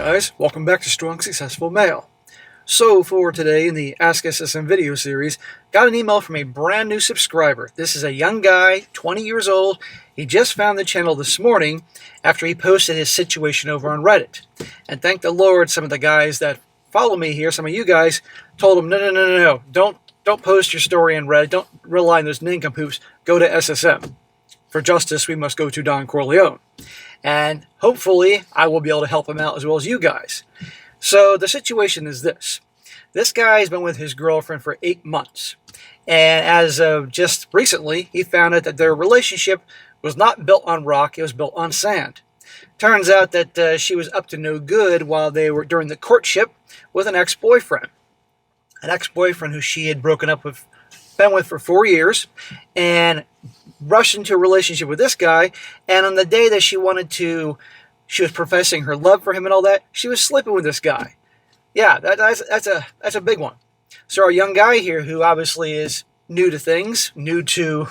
guys, welcome back to Strong Successful Male. So for today in the Ask SSM video series, got an email from a brand new subscriber. This is a young guy, 20 years old. He just found the channel this morning after he posted his situation over on Reddit. And thank the Lord, some of the guys that follow me here, some of you guys, told him, no, don't post your story on Reddit. Don't rely on those nincompoops. Go to SSM. For justice, we must go to Don Corleone. And hopefully, I will be able to help him out as well as you guys. So the situation is this. This guy's been with his girlfriend for 8 months. And as of just recently, he found out that their relationship was not built on rock, it was built on sand. Turns out that she was up to no good while they were during the courtship with an ex-boyfriend. An ex-boyfriend who she had broken up with, been with for 4 years, and rushed into a relationship with this guy, and on the day that she was professing her love for him and all that, she was sleeping with this guy. Yeah, that's a big one. So our young guy here, who obviously is new to things, new to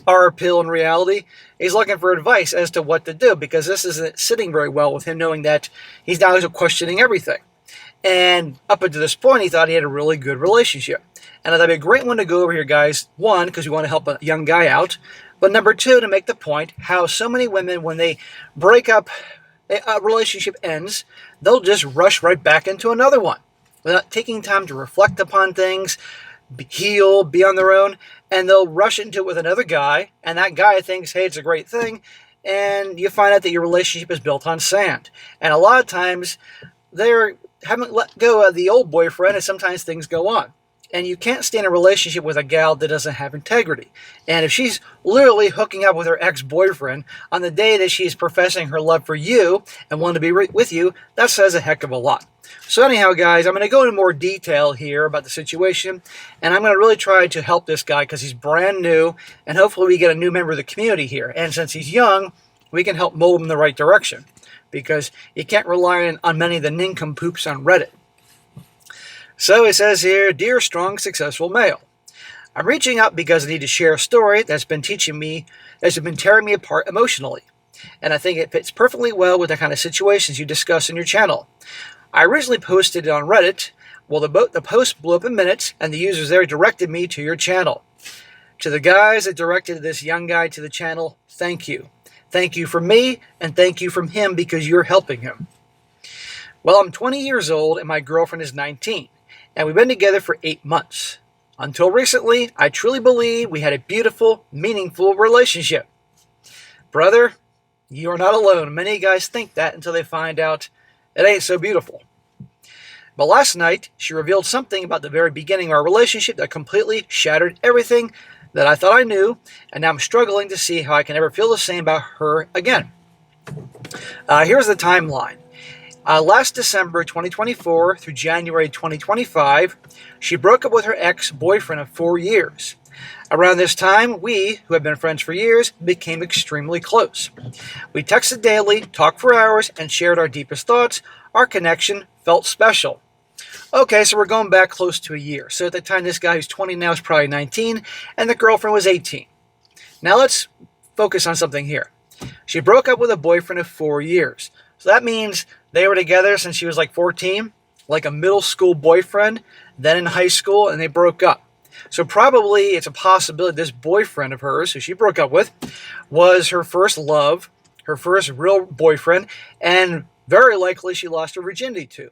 our appeal in reality, he's looking for advice as to what to do, because this isn't sitting very well with him, knowing that he's now questioning everything. And up until this point, he thought he had a really good relationship. And that'd be a great one to go over here, guys. One, because we want to help a young guy out. But number two, to make the point, how so many women, when they break up, a relationship ends, they'll just rush right back into another one without taking time to reflect upon things, heal, be on their own, and they'll rush into it with another guy, and that guy thinks, hey, it's a great thing, and you find out that your relationship is built on sand. And a lot of times, they haven't let go of the old boyfriend, and sometimes things go on. And you can't stay in a relationship with a gal that doesn't have integrity. And if she's literally hooking up with her ex-boyfriend on the day that she's professing her love for you and wanting to be with you, that says a heck of a lot. So anyhow, guys, I'm going to go into more detail here about the situation, and I'm going to really try to help this guy because he's brand new, and hopefully we get a new member of the community here. And since he's young, we can help mold him in the right direction, because you can't rely on many of the nincompoops on Reddit. So it says here, Dear Strong Successful Male, I'm reaching out because I need to share a story that's been tearing me apart emotionally. And I think it fits perfectly well with the kind of situations you discuss in your channel. I originally posted it on Reddit. Well, the post blew up in minutes, and the users there directed me to your channel. To the guys that directed this young guy to the channel, thank you. Thank you from me, and thank you from him because you're helping him. Well, I'm 20 years old, and my girlfriend is 19. And we've been together for 8 months. Until recently, I truly believe we had a beautiful, meaningful relationship. Brother, you are not alone. Many guys think that until they find out it ain't so beautiful. But last night, she revealed something about the very beginning of our relationship that completely shattered everything that I thought I knew, and now I'm struggling to see how I can ever feel the same about her again. Here's the timeline. Last December 2024 through January 2025, she broke up with her ex-boyfriend of 4 years. Around this time, we, who have been friends for years, became extremely close. We texted daily, talked for hours, and shared our deepest thoughts. Our connection felt special. Okay, so we're going back close to a year. So at the time, this guy who's 20 now is probably 19, and the girlfriend was 18. Now let's focus on something here. She broke up with a boyfriend of 4 years. So that means they were together since she was like 14, like a middle school boyfriend, then in high school, and they broke up. So probably it's a possibility this boyfriend of hers, who she broke up with, was her first love, her first real boyfriend, and very likely she lost her virginity to.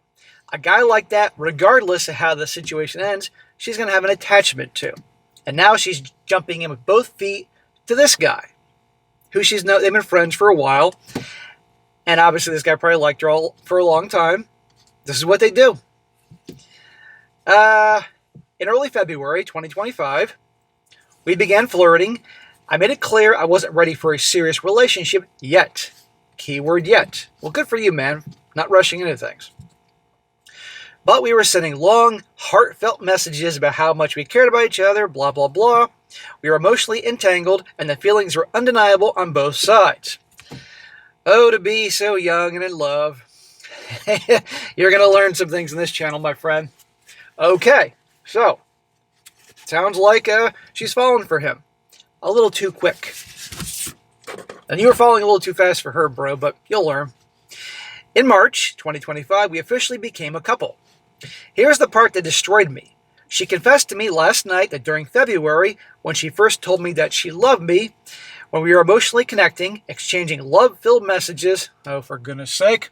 A guy like that, regardless of how the situation ends, she's going to have an attachment to. And now she's jumping in with both feet to this guy, who they've been friends for a while. And obviously this guy probably liked her for a long time. This is what they do. In early February 2025, we began flirting. I made it clear I wasn't ready for a serious relationship yet. Keyword yet. Well, good for you, man. Not rushing into things. But we were sending long, heartfelt messages about how much we cared about each other, blah, blah, blah. We were emotionally entangled, and the feelings were undeniable on both sides. Oh, to be so young and in love. You're going to learn some things in this channel, my friend. Okay, so, sounds like she's falling for him. A little too quick. And you were falling a little too fast for her, bro, but you'll learn. In March 2025, we officially became a couple. Here's the part that destroyed me. She confessed to me last night that during February, when she first told me that she loved me, when we were emotionally connecting, exchanging love-filled messages, oh, for goodness sake,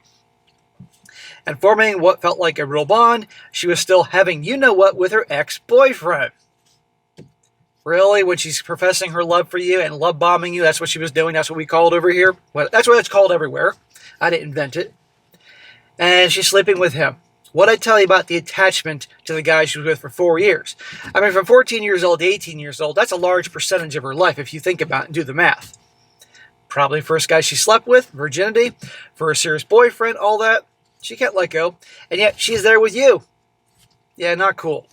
and forming what felt like a real bond, she was still having you-know-what with her ex-boyfriend. Really? When she's professing her love for you and love bombing you, that's what she was doing? That's what we call it over here? Well, that's what it's called everywhere. I didn't invent it. And she's sleeping with him. What I tell you about the attachment to the guy she was with for 4 years. I mean, from 14 years old to 18 years old, that's a large percentage of her life if you think about it and do the math. Probably first guy she slept with, virginity, for a serious boyfriend, all that. She can't let go. And yet she's there with you. Yeah, not cool.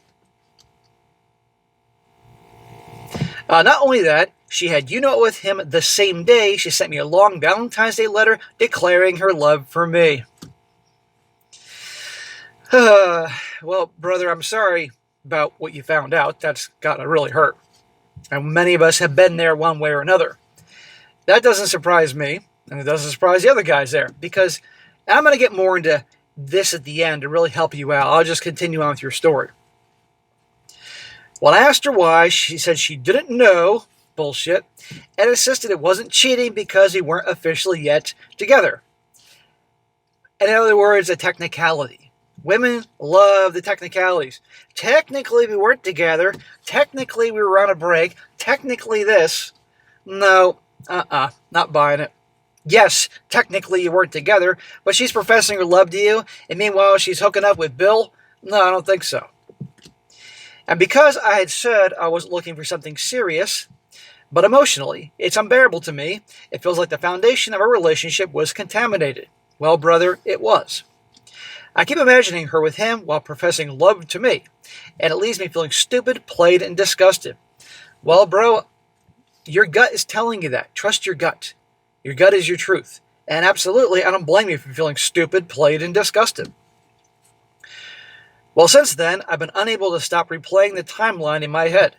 Not only that, she had you-know-what with him the same day. She sent me a long Valentine's Day letter declaring her love for me. Well, brother, I'm sorry about what you found out. That's gotta really hurt. And many of us have been there one way or another. That doesn't surprise me, and it doesn't surprise the other guys there, because I'm going to get more into this at the end to really help you out. I'll just continue on with your story. When I asked her why, she said she didn't know, bullshit, and insisted it wasn't cheating because we weren't officially yet together. In other words, a technicality. Women love the technicalities. Technically, we weren't together. Technically, we were on a break. Technically, this. No, not buying it. Yes, technically, you weren't together, but she's professing her love to you, and meanwhile, she's hooking up with Bill? No, I don't think so. And because I had said I wasn't looking for something serious, but emotionally, it's unbearable to me. It feels like the foundation of our relationship was contaminated. Well, brother, it was. I keep imagining her with him while professing love to me, and it leaves me feeling stupid, played, and disgusted. Well, bro, your gut is telling you that. Trust your gut. Your gut is your truth. And absolutely, I don't blame you for feeling stupid, played, and disgusted. Well, since then, I've been unable to stop replaying the timeline in my head.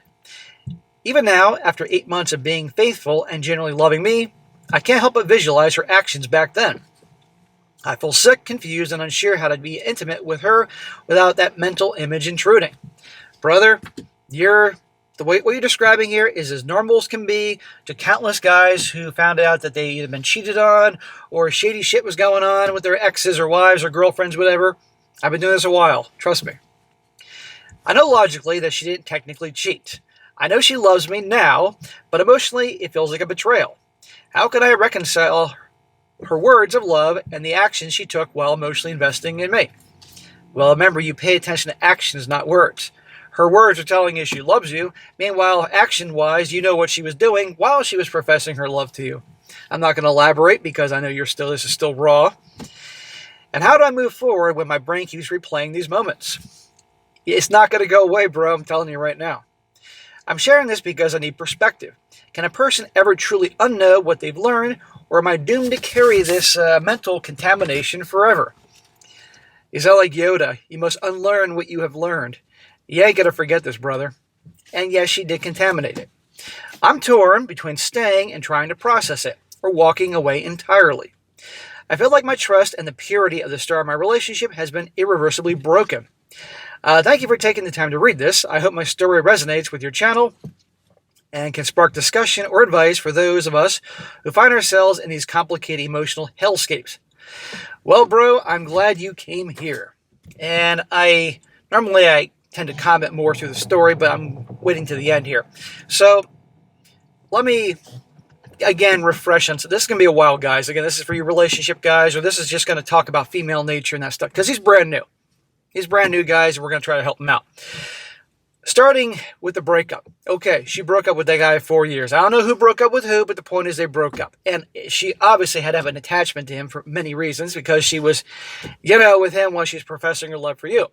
Even now, after 8 months of being faithful and genuinely loving me, I can't help but visualize her actions back then. I feel sick, confused, and unsure how to be intimate with her without that mental image intruding. Brother, what you're describing here is as normal as can be to countless guys who found out that they had been cheated on or shady shit was going on with their exes or wives or girlfriends, whatever. I've been doing this a while. Trust me. I know logically that she didn't technically cheat. I know she loves me now, but emotionally it feels like a betrayal. How can I reconcile her words of love and the actions she took while emotionally investing in me? Well, remember, you pay attention to actions, not words. Her words are telling you she loves you. Meanwhile, action-wise, you know what she was doing while she was professing her love to you. I'm not going to elaborate because I know this is still raw. And how do I move forward when my brain keeps replaying these moments? It's not going to go away, bro. I'm telling you right now. I'm sharing this because I need perspective. Can a person ever truly unknow what they've learned, or am I doomed to carry this mental contamination forever? You sound like Yoda. You must unlearn what you have learned. You ain't gonna forget this, brother. And yes, she did contaminate it. I'm torn between staying and trying to process it, or walking away entirely. I feel like my trust and the purity of the start of my relationship has been irreversibly broken. Thank you for taking the time to read this. I hope my story resonates with your channel and can spark discussion or advice for those of us who find ourselves in these complicated emotional hellscapes. Well, bro, I'm glad you came here. And normally I tend to comment more through the story, but I'm waiting to the end here. So let me, again, refresh on. So this is going to be a while, guys. Again, this is for your relationship guys, or this is just going to talk about female nature and that stuff, because he's brand new. He's brand new, guys, and we're going to try to help him out. Starting with the breakup. Okay, she broke up with that guy 4 years. I don't know who broke up with who, but the point is they broke up. And she obviously had to have an attachment to him for many reasons, because she was, with him while she's professing her love for you.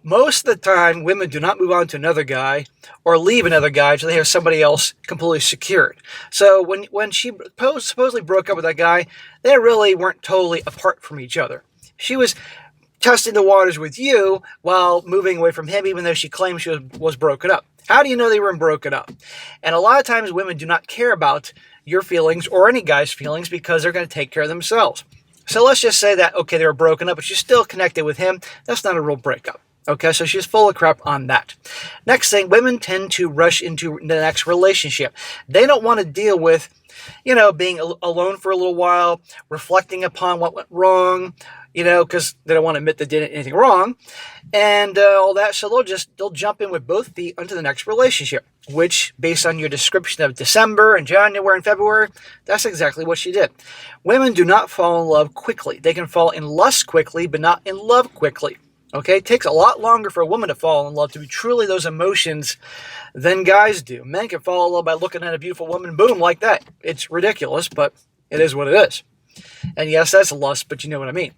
Most of the time, women do not move on to another guy or leave another guy until they have somebody else completely secured. So when she supposedly broke up with that guy, they really weren't totally apart from each other. She was testing the waters with you while moving away from him, even though she claimed she was broken up. How do you know they weren't broken up? And a lot of times women do not care about your feelings or any guy's feelings because they're going to take care of themselves. So let's just say that, okay, they were broken up, but she's still connected with him. That's not a real breakup. Okay, so she's full of crap on that. Next thing, women tend to rush into the next relationship. They don't want to deal with, being alone for a little while, reflecting upon what went wrong, because they don't want to admit they did anything wrong, and all that. So they'll jump in with both feet onto the next relationship, which, based on your description of December and January and February, that's exactly what she did. Women do not fall in love quickly. They can fall in lust quickly, but not in love quickly. Okay, it takes a lot longer for a woman to fall in love, to be truly those emotions, than guys do. Men can fall in love by looking at a beautiful woman, boom, like that. It's ridiculous, but it is what it is. And yes, that's lust, but you know what I mean.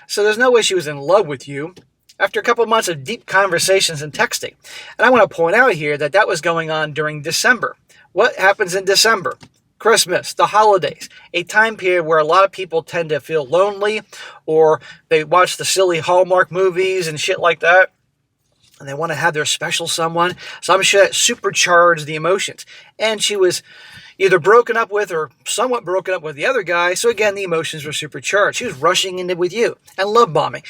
So there's no way she was in love with you after a couple of months of deep conversations and texting. And I want to point out here that was going on during December. What happens in December? Christmas, the holidays, a time period where a lot of people tend to feel lonely, or they watch the silly Hallmark movies and shit like that, and they want to have their special someone. So I'm sure that supercharged the emotions. And she was either broken up with or somewhat broken up with the other guy. So again, the emotions were supercharged. She was rushing into with you and love bombing.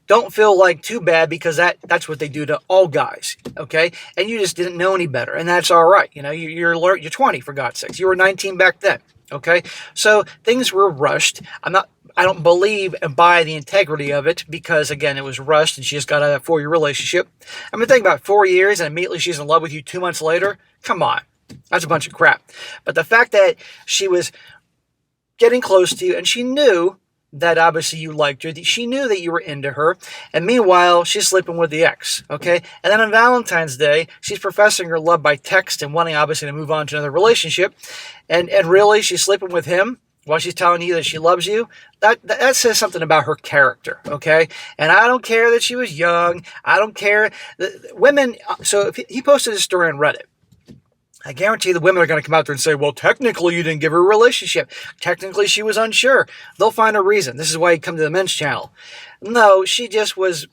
Don't feel like too bad, because that's what they do to all guys, okay? And you just didn't know any better, and that's all right. You're 20, for God's sakes. You were 19 back then, okay? So things were rushed. I don't believe and buy the integrity of it, because, again, it was rushed, and she just got out of a 4-year relationship. I mean, think about 4 years, and immediately she's in love with you 2 months later. Come on. That's a bunch of crap. But the fact that she was getting close to you, and she knew that obviously you liked her, she knew that you were into her, and meanwhile, she's sleeping with the ex, okay? And then on Valentine's Day, she's professing her love by text and wanting, obviously, to move on to another relationship, and really, she's sleeping with him while she's telling you that she loves you. That says something about her character, okay? And I don't care that she was young. I don't care. Women, so if he posted a story on Reddit, I guarantee the women are going to come out there and say, well, technically you didn't give her a relationship. Technically she was unsure. They'll find a reason. This is why you come to the men's channel. No, she just was,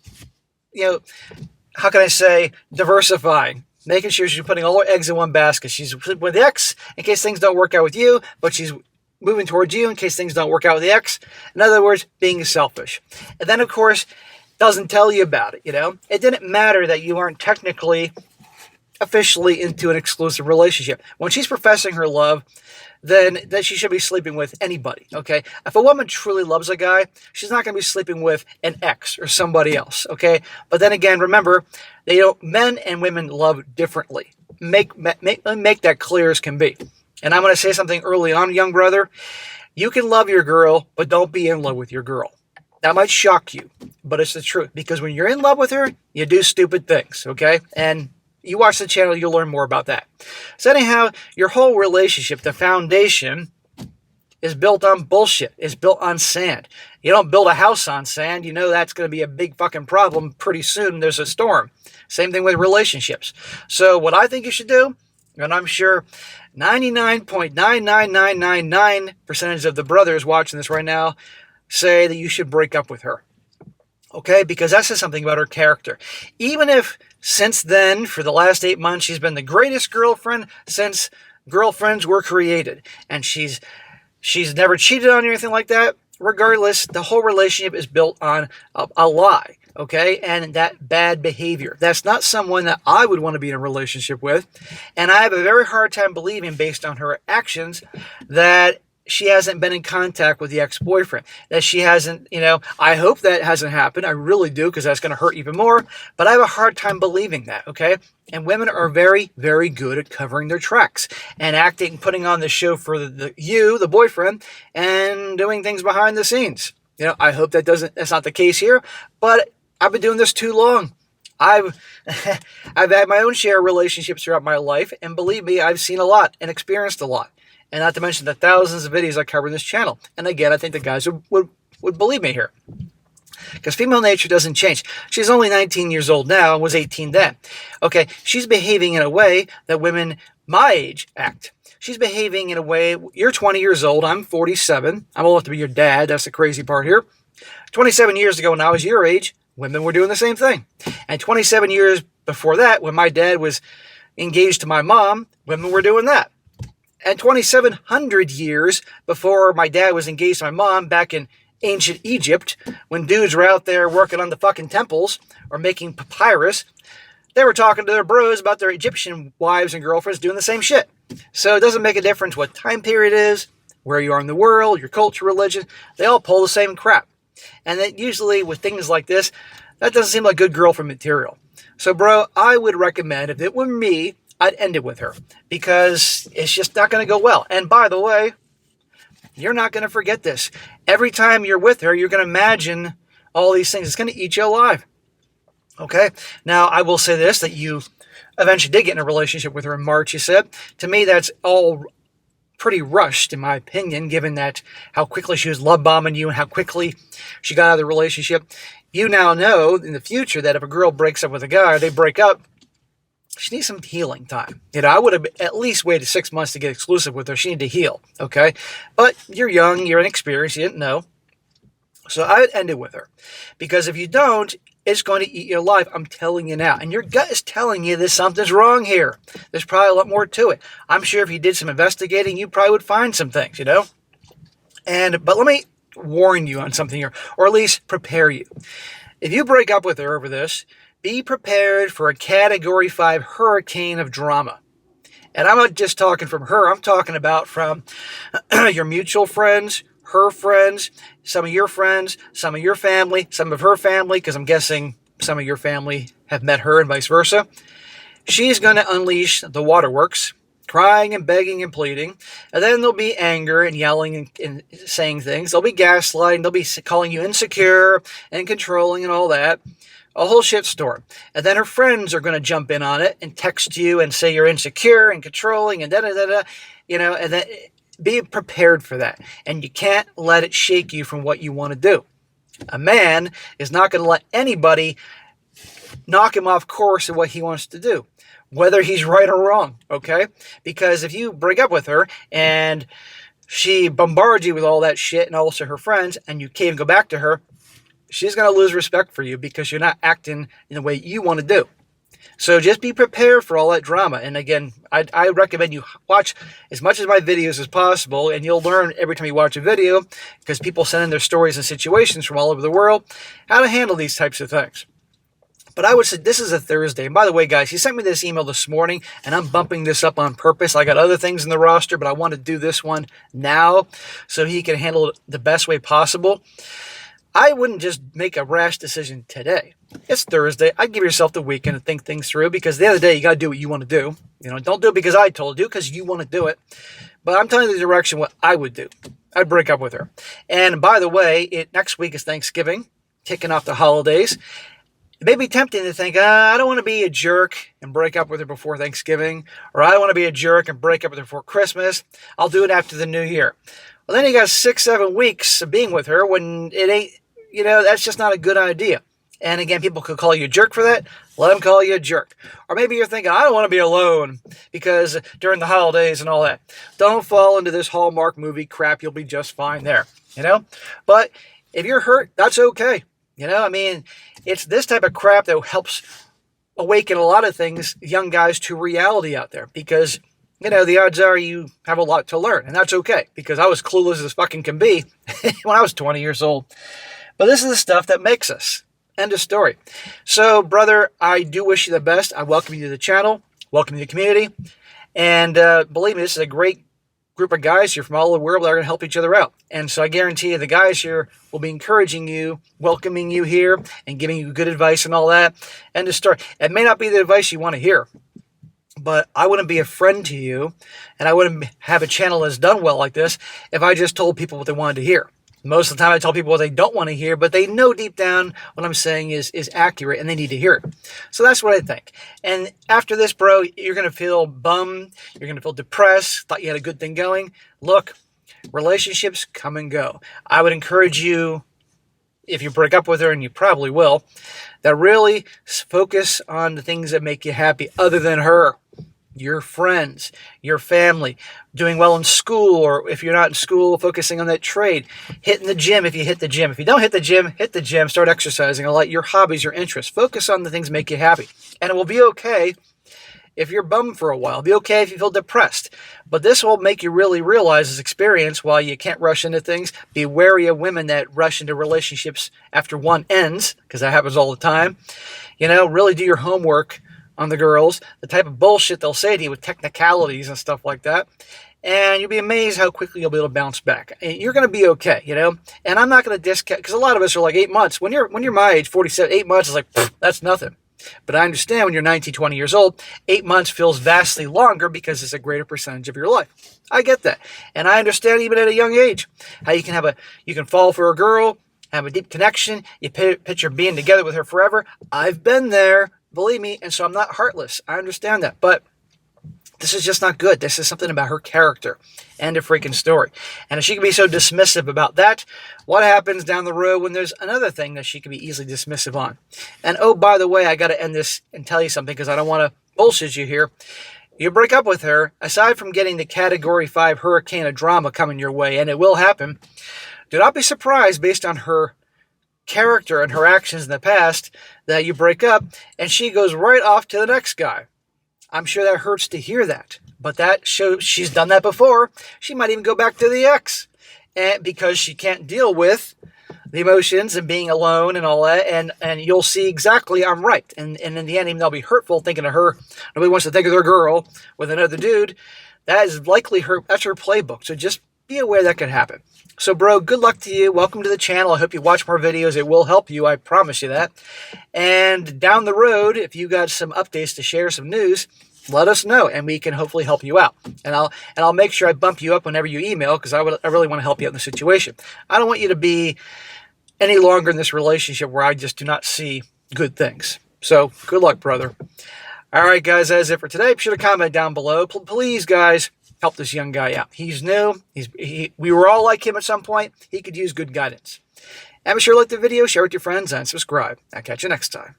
how can I say, diversifying. Making sure she's putting all her eggs in one basket. She's with the ex in case things don't work out with you, but she's moving towards you in case things don't work out with the ex. In other words, being selfish. And then, of course, doesn't tell you about it, It didn't matter that you aren't technically officially into an exclusive relationship. When she's professing her love, then she should be sleeping with anybody, okay? If a woman truly loves a guy, she's not going to be sleeping with an ex or somebody else, okay? But then again, remember, men and women love differently. Make that clear as can be. And I'm going to say something early on, young brother. You can love your girl, but don't be in love with your girl. That might shock you, but it's the truth. Because when you're in love with her, you do stupid things, okay? And you watch the channel, you'll learn more about that. So anyhow, your whole relationship, the foundation, is built on bullshit. It's built on sand. You don't build a house on sand. You know that's going to be a big fucking problem pretty soon. There's a storm. Same thing with relationships. So what I think you should do, and I'm sure 99.99999% of the brothers watching this right now say that you should break up with her. Okay, because that says something about her character. Even if since then, for the last 8 months, she's been the greatest girlfriend since girlfriends were created, and she's never cheated on you or anything like that. Regardless, the whole relationship is built on a lie, okay, and that bad behavior. That's not someone that I would want to be in a relationship with, and I have a very hard time believing, based on her actions, that she hasn't been in contact with the ex-boyfriend, that she hasn't, I hope that hasn't happened. I really do, because that's going to hurt even more. But I have a hard time believing that, okay? And women are very, very good at covering their tracks and acting, putting on the show for the boyfriend, and doing things behind the scenes. I hope that's not the case here, but I've been doing this too long. I've had my own share of relationships throughout my life, and believe me, I've seen a lot and experienced a lot. And not to mention the thousands of videos I cover in this channel. And again, I think the guys would believe me here. Because female nature doesn't change. She's only 19 years old now and was 18 then. Okay, she's behaving in a way that women my age act. She's behaving in a way, you're 20 years old, I'm 47. I'm old enough to be your dad, that's the crazy part here. 27 years ago when I was your age, women were doing the same thing. And 27 years before that, when my dad was engaged to my mom, women were doing that. And 2,700 years before my dad was engaged to my mom back in ancient Egypt, when dudes were out there working on the fucking temples or making papyrus, they were talking to their bros about their Egyptian wives and girlfriends doing the same shit. So it doesn't make a difference what time period it is, where you are in the world, your culture, religion, they all pull the same crap. And that usually with things like this, that doesn't seem like good girlfriend material. So bro, I would recommend, if it were me, I'd end it with her, because it's just not going to go well. And by the way, you're not going to forget this. Every time you're with her, you're going to imagine all these things. It's going to eat you alive. Okay? Now, I will say this, that you eventually did get in a relationship with her in March, you said. To me, that's all pretty rushed, in my opinion, given that how quickly she was love bombing you and how quickly she got out of the relationship. You now know in the future that if a girl breaks up with a guy or they break up, she needs some healing time. I would have at least waited 6 months to get exclusive with her. She needed to heal, okay? But you're young, you're inexperienced, you didn't know. So I would end it with her. Because if you don't, it's going to eat your life. I'm telling you now. And your gut is telling you that something's wrong here. There's probably a lot more to it. I'm sure if you did some investigating, you probably would find some things, But let me warn you on something here, or at least prepare you. If you break up with her over this, be prepared for a Category 5 hurricane of drama. And I'm not just talking from her. I'm talking about from your mutual friends, her friends, some of your friends, some of your family, some of her family, because I'm guessing some of your family have met her and vice versa. She's going to unleash the waterworks, crying and begging and pleading. And then there'll be anger and yelling and saying things. There'll be gaslighting. They'll be calling you insecure and controlling and all that. A whole shitstorm. And then her friends are going to jump in on it and text you and say you're insecure and controlling and da-da-da-da. And then be prepared for that. And you can't let it shake you from what you want to do. A man is not going to let anybody knock him off course of what he wants to do, whether he's right or wrong, okay? Because if you break up with her and she bombards you with all that shit and also her friends and you can't even go back to her, she's going to lose respect for you because you're not acting in the way you want to do. So just be prepared for all that drama. And again, I recommend you watch as much of my videos as possible, and you'll learn every time you watch a video, because people send in their stories and situations from all over the world, how to handle these types of things. But I would say this is a Thursday. And by the way, guys, he sent me this email this morning, and I'm bumping this up on purpose. I got other things in the roster, but I want to do this one now so he can handle it the best way possible. I wouldn't just make a rash decision today. It's Thursday. I'd give yourself the weekend to think things through, because at the end of the day, you got to do what you want to do. Don't do it because I told you, because you want to do it. But I'm telling you the direction what I would do. I'd break up with her. And by the way, next week is Thanksgiving, kicking off the holidays. It may be tempting to think, I don't want to be a jerk and break up with her before Thanksgiving, or I don't want to be a jerk and break up with her before Christmas. I'll do it after the new year. Well, then you got 6-7 weeks of being with her when it ain't, that's just not a good idea. And again, people could call you a jerk for that. Let them call you a jerk. Or maybe you're thinking, I don't want to be alone because during the holidays and all that. Don't fall into this Hallmark movie crap. You'll be just fine there, But if you're hurt, that's okay. It's this type of crap that helps awaken a lot of things, young guys, to reality out there. Because, the odds are you have a lot to learn. And that's okay. Because I was clueless as fucking can be when I was 20 years old. But this is the stuff that makes us. End of story. So, brother, I do wish you the best. I welcome you to the channel. Welcome to the community. And believe me, this is a great group of guys here from all over the world that are going to help each other out. And so I guarantee you the guys here will be encouraging you, welcoming you here, and giving you good advice and all that. End of story. It may not be the advice you want to hear, but I wouldn't be a friend to you, and I wouldn't have a channel that's done well like this if I just told people what they wanted to hear. Most of the time I tell people what they don't want to hear, but they know deep down what I'm saying is accurate and they need to hear it. So that's what I think. And after this, bro, you're going to feel bummed. You're going to feel depressed. Thought you had a good thing going. Look, relationships come and go. I would encourage you, if you break up with her, and you probably will, that really focus on the things that make you happy other than her. Your friends, your family, doing well in school, or if you're not in school, focusing on that trade, hitting the gym if you hit the gym. If you don't hit the gym, start exercising a lot. Your hobbies, your interests. Focus on the things that make you happy. And it will be okay if you're bummed for a while. It'll be okay if you feel depressed. But this will make you really realize this experience. While you can't rush into things, be wary of women that rush into relationships after one ends, because that happens all the time. Really do your homework on the girls, the type of bullshit they'll say to you with technicalities and stuff like that. And you'll be amazed how quickly you'll be able to bounce back. You're going to be okay, And I'm not going to discount, because a lot of us are like 8 months. When you're my age, 47, 8 months is like, that's nothing. But I understand when you're 19, 20 years old, 8 months feels vastly longer because it's a greater percentage of your life. I get that. And I understand even at a young age how you can fall for a girl, have a deep connection, you picture being together with her forever. I've been there, believe me, and so I'm not heartless. I understand that. But this is just not good. This is something about her character. End of freaking story. And if she can be so dismissive about that, what happens down the road when there's another thing that she can be easily dismissive on? And oh, by the way, I got to end this and tell you something because I don't want to bullshit you here. You break up with her, aside from getting the Category 5 hurricane of drama coming your way, and it will happen, do not be surprised based on her character and her actions in the past that you break up and she goes right off to the next guy. I'm sure that hurts to hear that, but that shows she's done that before. She might even go back to the ex, and because she can't deal with the emotions and being alone and all that, and you'll see exactly I'm right. And in the end, even though it'll be hurtful thinking of her, nobody wants to think of their girl with another dude. That is likely that's her playbook. So just be aware that could happen. So, bro, good luck to you. Welcome to the channel. I hope you watch more videos. It will help you. I promise you that. And down the road, if you got some updates to share, some news, let us know, and we can hopefully help you out. And I'll make sure I bump you up whenever you email, because I really want to help you out in the situation. I don't want you to be any longer in this relationship where I just do not see good things. So, good luck, brother. All right, guys, that's it for today. Be sure to comment down below. Please, guys, help this young guy out. He's new. We were all like him at some point. He could use good guidance. And be sure to like the video, share it with your friends, and subscribe. I'll catch you next time.